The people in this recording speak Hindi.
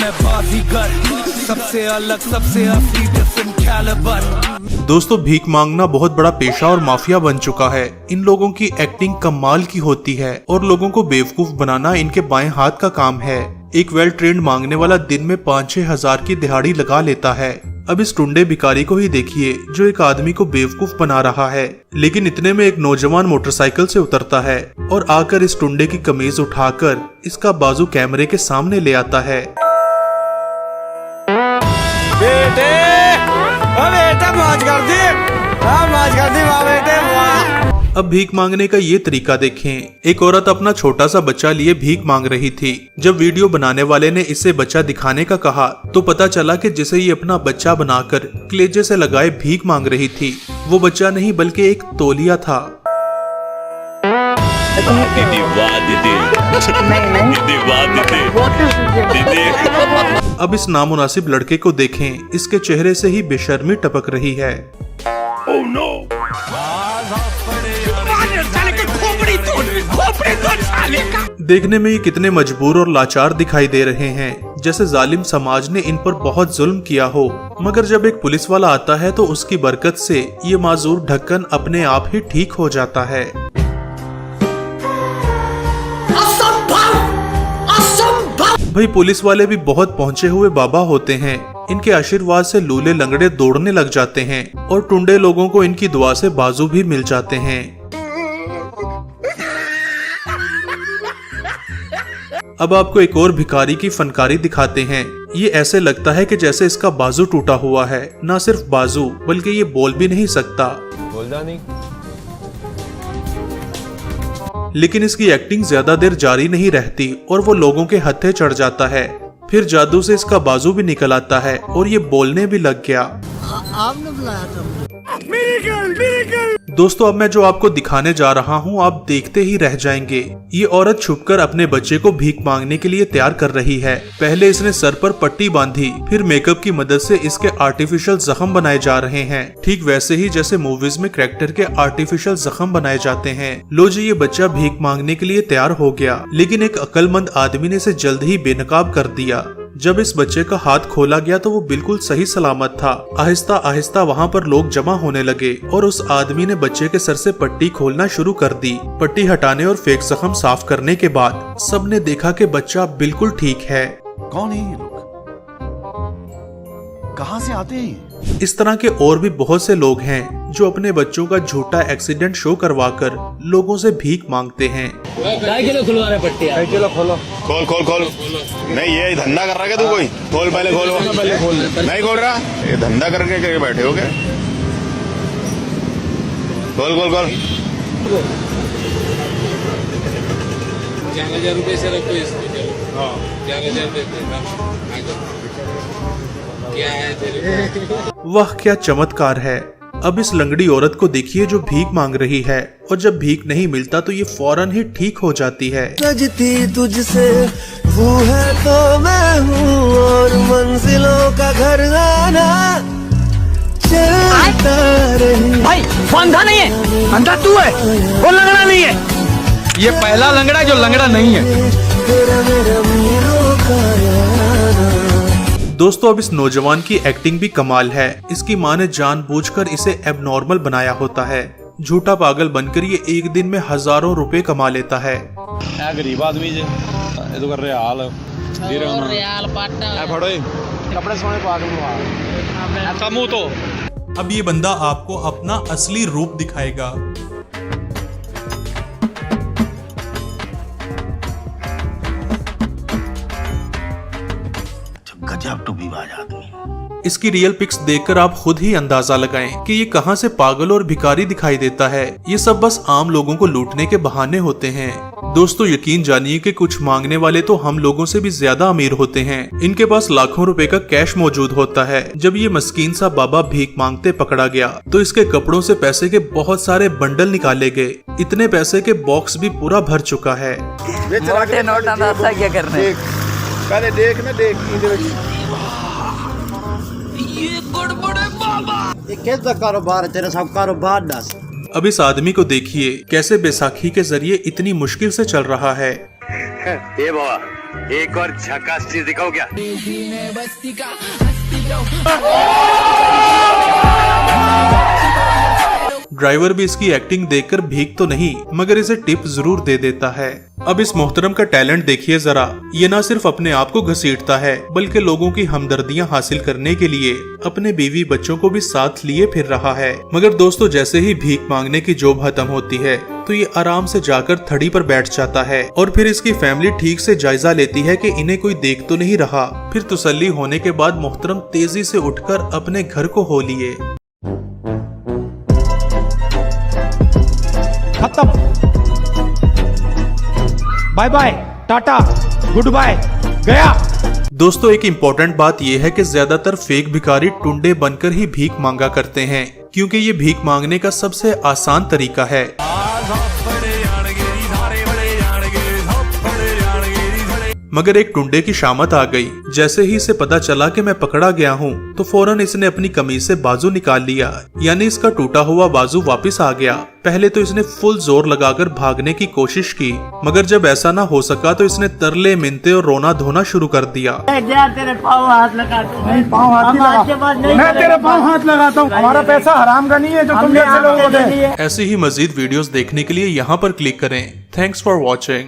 मैं बाजीगर, सबसे अलग सबसे असली डिफरेंट कैलिबर। दोस्तों भीख मांगना बहुत बड़ा पेशा और माफिया बन चुका है। इन लोगों की एक्टिंग कमाल की होती है और लोगों को बेवकूफ बनाना इनके बाएं हाथ का काम है। एक वेल ट्रेंड मांगने वाला दिन में 5-6 हजार की दिहाड़ी लगा लेता है। अब इस टुंडे भिखारी को ही देखिए जो एक आदमी को बेवकूफ बना रहा है। लेकिन इतने में एक नौजवान मोटरसाइकिल से उतरता है और आकर इस टुंडे की कमीज उठाकर इसका बाजू कैमरे के सामने ले आता है। बेटे मौज कर दी, मौज कर दी वाह बेटे वाह। अब भीख मांगने का ये तरीका देखें। एक औरत अपना छोटा सा बच्चा लिए भीख मांग रही थी। जब वीडियो बनाने वाले ने इसे बच्चा दिखाने का कहा तो पता चला कि जिसे ये अपना बच्चा बनाकर कलेजे से लगाए भीख मांग रही थी वो बच्चा नहीं बल्कि एक तौलिया था। दीदी वाह दीदी, दीदी वाह दीदी। अब इस नामुनासिब लड़के को देखें, इसके चेहरे से ही बेशर्मी टपक रही है। Oh no! देखने में ये कितने मजबूर और लाचार दिखाई दे रहे हैं, जैसे जालिम समाज ने इन पर बहुत जुल्म किया हो। मगर जब एक पुलिस वाला आता है तो उसकी बरकत से ये माजूर ढक्कन अपने आप ही ठीक हो जाता है। भाई पुलिस वाले भी बहुत पहुंचे हुए बाबा होते हैं। इनके आशीर्वाद से लूले लंगड़े दौड़ने लग जाते हैं और टुंडे लोगों को इनकी दुआ से बाजू भी मिल जाते हैं। अब आपको एक और भिखारी की फनकारी दिखाते हैं। ये ऐसे लगता है कि जैसे इसका बाजू टूटा हुआ है। न सिर्फ बाजू बल्कि ये बोल भी नहीं सकता। लेकिन इसकी एक्टिंग ज्यादा देर जारी नहीं रहती और वो लोगों के हत्थे चढ़ जाता है। फिर जादू से इसका बाजू भी निकल आता है और ये बोलने भी लग गया। आपने बुलाया था। दोस्तों अब मैं जो आपको दिखाने जा रहा हूँ आप देखते ही रह जाएंगे। ये औरत छुपकर अपने बच्चे को भीख मांगने के लिए तैयार कर रही है। पहले इसने सर पर पट्टी बांधी, फिर मेकअप की मदद से इसके आर्टिफिशियल जख्म बनाए जा रहे हैं, ठीक वैसे ही जैसे मूवीज में कैरेक्टर के आर्टिफिशियल जख्म बनाए जाते हैं। लो जी, ये बच्चा भीख मांगने के लिए तैयार हो गया, लेकिन एक अक्लमंद आदमी ने इसे जल्द ही बेनकाब कर दिया। जब इस बच्चे का हाथ खोला गया तो वो बिल्कुल सही सलामत था। आहिस्ता आहिस्ता वहाँ पर लोग जमा होने लगे और उस आदमी ने बच्चे के सर से पट्टी खोलना शुरू कर दी। पट्टी हटाने और फेक जख्म साफ करने के बाद सबने देखा कि बच्चा बिल्कुल ठीक है। कौन है ये लोग? कहाँ से आते हैं? इस तरह के और भी बहुत से लोग हैं जो अपने बच्चों का झूठा एक्सीडेंट शो करवाकर लोगों से भीख मांगते हैं। किलो खुलवा रहे पट्टी? किलो खोलो। खोल खोल खोल। नहीं ये धंधा कर रहा है तू कोई? खोल पहले खोल। पहले खोल। नहीं खोल रहा? ये धंधा करके बैठे हो क्या? खोल खोल खोल। 4,000 रुपये से रखो इसको। हाँ 4,000 देते हैं। क्या है तेरे? वाह क्या चमत्कार है। अब इस लंगड़ी औरत को देखिए जो भीख मांग रही है और जब भीख नहीं मिलता तो ये फौरन ही ठीक हो जाती है। सजती तुझसे वो है तो मैं हूँ और मंजिलों का घर आना चलता रही। भाई वो अंधा नहीं है, अंधा तू है, वो लंगड़ा नहीं है। ये पहला लंगड़ा जो लंगड़ा नहीं है। तेरा मेरा मीलों का यारा। दोस्तों अब इस नौजवान की एक्टिंग भी कमाल है। इसकी माँ ने जानबूझकर इसे एबनॉर्मल बनाया होता है। झूठा पागल बनकर ये एक दिन में हजारों रुपए कमा लेता है। गरीब आदमी जे ये कर रियाल कपड़े सोने पागल तो। अब ये बंदा आपको अपना असली रूप दिखाएगा। गजब टूबीबाज आदमी। इसकी रियल पिक्स देखकर आप खुद ही अंदाजा लगाएं कि ये कहां से पागल और भिखारी दिखाई देता है। ये सब बस आम लोगों को लूटने के बहाने होते हैं। दोस्तों यकीन जानिए कि कुछ मांगने वाले तो हम लोगों से भी ज्यादा अमीर होते हैं। इनके पास लाखों रुपए का कैश मौजूद होता है। जब ये मस्कीन सा बाबा भीख मांगते पकड़ा गया तो इसके कपड़ों से पैसे के बहुत सारे बंडल निकाले गए। इतने पैसे के बॉक्स भी पूरा भर चुका है। मोटे नोट अंदाजा क्या करने? पहले देख ना देख ये गड़बड़े बाबा। ये कैसा कारोबार है तेरा? सब कारोबार दस। अब इस आदमी को देखिए कैसे बैसाखी के जरिए इतनी मुश्किल से चल रहा है। ए बाबा एक और झकास चीज दिखाओ क्या? ड्राइवर भी इसकी एक्टिंग देखकर भीख तो नहीं मगर इसे टिप जरूर दे देता है। अब इस मोहतरम का टैलेंट देखिए जरा, ये ना सिर्फ अपने आप को घसीटता है बल्कि लोगों की हमदर्दियां हासिल करने के लिए अपने बीवी बच्चों को भी साथ लिए फिर रहा है। मगर दोस्तों जैसे ही भीख मांगने की जॉब खत्म होती है तो ये आराम से जाकर थड़ी पर बैठ जाता है और फिर इसकी फैमिली ठीक से जायजा लेती है कि इन्हें कोई देख तो नहीं रहा। फिर तसल्ली होने के बाद मोहतरम तेजी से उठकर अपने घर को हो लिए। खत्म, bye bye, tata, good bye, गया। दोस्तों एक इम्पोर्टेंट बात यह है कि ज्यादातर फेक भिखारी टुंडे बनकर ही भीख मांगा करते हैं क्योंकि ये भीख मांगने का सबसे आसान तरीका है। मगर एक टुंडे की शामत आ गई। जैसे ही इसे पता चला कि मैं पकड़ा गया हूँ तो फौरन इसने अपनी कमीज से बाजू निकाल लिया, यानी इसका टूटा हुआ बाजू वापस आ गया। पहले तो इसने फुल जोर लगाकर भागने की कोशिश की मगर जब ऐसा ना हो सका तो इसने तरले मिन्नते और रोना धोना शुरू कर दिया। तेरे पाँव हाथ लगाता हूँ, मैं तेरे पाँव हाथ लगाता हूँ। हमारा पैसा हराम का नहीं है जो तुम जैसे लोगों को दे। ऐसी ही मजीद वीडियोस देखने के लिए यहाँ पर क्लिक करें। Thanks for watching.